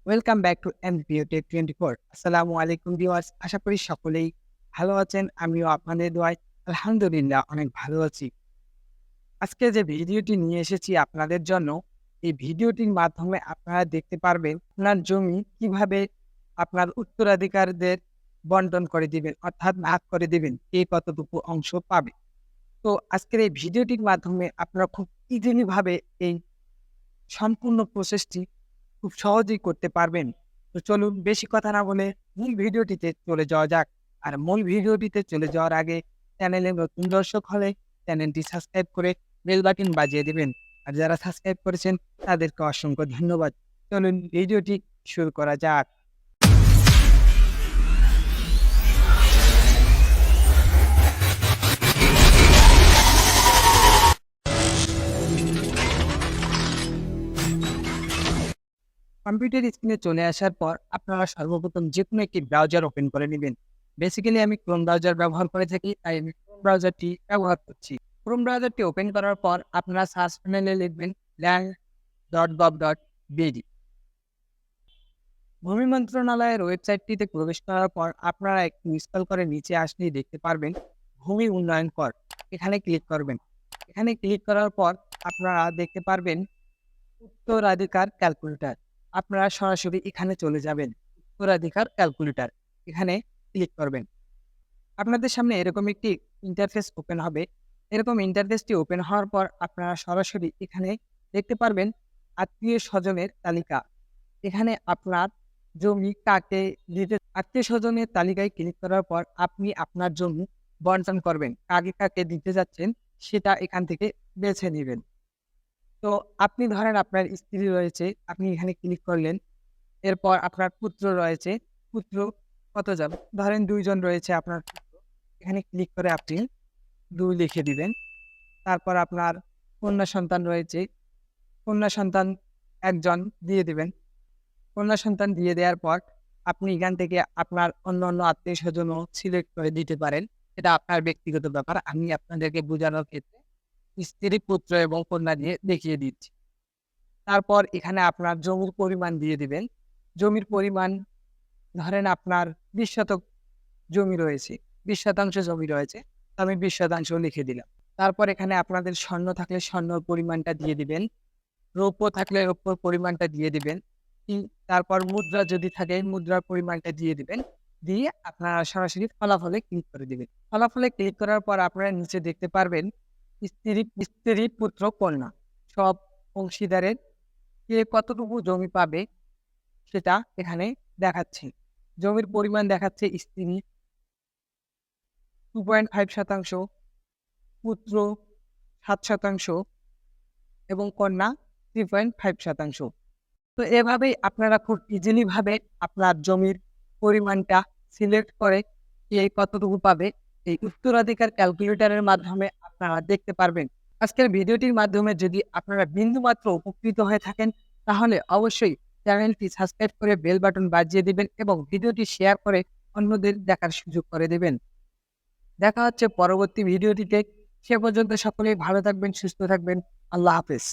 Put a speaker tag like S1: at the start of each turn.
S1: Welcome back to mdpo tech 24। আসসালামু আলাইকুম viewers, আশা করি সকলেই ভালো আছেন। আমিও আপনাদের দোয়ায় আলহামদুলিল্লাহ অনেক ভালো আছি। আজকে যে ভিডিওটি নিয়ে এসেছি আপনাদের জন্য, এই ভিডিওটির মাধ্যমে আপনারা দেখতে পারবেন আপনার জমি কিভাবে আপনার উত্তরাধিকারদের বন্টন করে দিবেন, অর্থাৎ ভাগ করে দিবেন, কে কতটুকু অংশ পাবে। তো আজকের এই ভিডিওটির মাধ্যমে আপনারা খুব ইজিলি ভাবে এই সম্পূর্ণ প্রসেসটি খুব সহজেই করতে পারবেন। তো চলুন বেশি কথা না বলে মূল ভিডিওটিতে চলে যাওয়া যাক। আর মূল ভিডিওটিতে চলে যাওয়ার আগে চ্যানেলে নতুন দর্শক হলে চ্যানেলটি সাবস্ক্রাইব করে বেল বাটন বাজিয়ে দিবেন। আর যারা সাবস্ক্রাইব করেছেন তাদেরকে অসংখ্য ধন্যবাদ। চলুন ভিডিওটি শুরু করা যাক। কম্পিউটার স্ক্রিনে চলে আসার পর আপনারা সর্বপ্রথম যেকোনো একটি ব্রাউজার ওপেন করে নেবেন। বেসিক্যালি আমি ক্রোম ব্রাউজার ব্যবহার করে থাকি, তাই আমি ক্রোম ব্রাউজারটি ব্যবহার করছি। ক্রোম ব্রাউজারটি ওপেন করার পর আপনারা সার্চ প্যানেলে লিখবেন land.gov.bd। ভূমি মন্ত্রণালয়ের ওয়েবসাইটটিতে প্রবেশ করার পর আপনারা একটু স্ক্রল করে নিচে আসলেই দেখতে পারবেন ভূমি উন্নয়ন কর। এখানে ক্লিক করবেন। এখানে ক্লিক করার পর আপনারা দেখতে পারবেন উত্তরাধিকার ক্যালকুলেটর। আপনারা সরাসরি এখানে চলে যাবেন। উত্তরাধিকার ক্যালকুলেটর এখানে ক্লিক করবেন। আপনাদের সামনে এরকম একটি ইন্টারফেস ওপেন হবে। এরকম ইন্টারফেসটি ওপেন হওয়ার পর আপনারা সরাসরি এখানে দেখতে পারবেন আত্মীয় স্বজনের তালিকা। এখানে আপনার জমি কাকে দিতে, আত্মীয় স্বজনের তালিকায় ক্লিক করার পর আপনি আপনার জমি বন্টন করবেন। কাকে কাকে দিতে যাচ্ছেন সেটা এখান থেকে বেছে নেবেন। তো আপনি ধরেন আপনার স্ত্রী রয়েছে, আপনি এখানে ক্লিক করলেন। এরপর আপনার পুত্র রয়েছে, পুত্র কতজন? ধরেন ২ জন রয়েছে আপনার পুত্র। এখানে ক্লিক করে আপনি ২ লিখে দিবেন। তারপর আপনার কন্যা সন্তান রয়েছে, কন্যা সন্তান ১ জন দিয়ে দিবেন। কন্যা সন্তান দিয়ে দেওয়ার পর আপনি এখান থেকে আপনার অন্যান্য আত্মীয়স্বজনও সিলেক্ট করে দিতে পারেন। এটা আপনার ব্যক্তিগত ব্যাপার। আমি আপনাদেরকে বোঝানোর ক্ষেত্রে স্ত্রী, পুত্র এবং কন্যা দিয়ে দেখিয়ে দিচ্ছি। তারপর এখানে আপনার জমির পরিমাণ দিয়ে দিবেন। জমির পরিমাণ ধরেন আপনার ২০ শতক জমি রয়েছে, ২০% জমি রয়েছে। তো আমি ২০% লিখে দিলাম। তারপর এখানে আপনাদের স্বর্ণ থাকলে স্বর্ণর পরিমাণটা দিয়ে দিবেন। রৌপ্য থাকলে রৌপ্যর পরিমাণটা দিয়ে দিবেন। তারপর মুদ্রা যদি থাকে মুদ্রার পরিমাণটা দিয়ে দিবেন। দিয়ে আপনারা সরাসরি ফলাফলে ক্লিক করে দিবেন। ফলাফলে ক্লিক করার পর আপনারা নিচে দেখতে পারবেন স্ত্রী, পুত্র, কন্যা সব অংশীদারের কে কতটুকু জমি পাবে সেটা এখানে দেখাচ্ছে। জমির পরিমাণ দেখাচ্ছে স্ত্রী 2.5%, পুত্র 7% এবং কন্যা 3.5%। তো এভাবেই আপনারা খুব ইজিলি ভাবে আপনার জমির পরিমাণটা সিলেক্ট করে কে কতটুকু পাবে এই উত্তরাধিকার ক্যালকুলেটরের মাধ্যমে আপনারা দেখতে পারবেন। আজকের ভিডিওটির মাধ্যমে যদি আপনারা বিন্দুমাত্র উপকৃত হয়ে থাকেন তাহলে অবশ্যই চ্যানেলটি সাবস্ক্রাইব করে বেল বাটন বাজিয়ে দিবেন এবং ভিডিওটি শেয়ার করে অন্যদের দেখার সুযোগ করে দেবেন। দেখা হচ্ছে পরবর্তী ভিডিওটিতে। সে পর্যন্ত সকলেই ভালো থাকবেন, সুস্থ থাকবেন। আল্লাহ হাফেজ।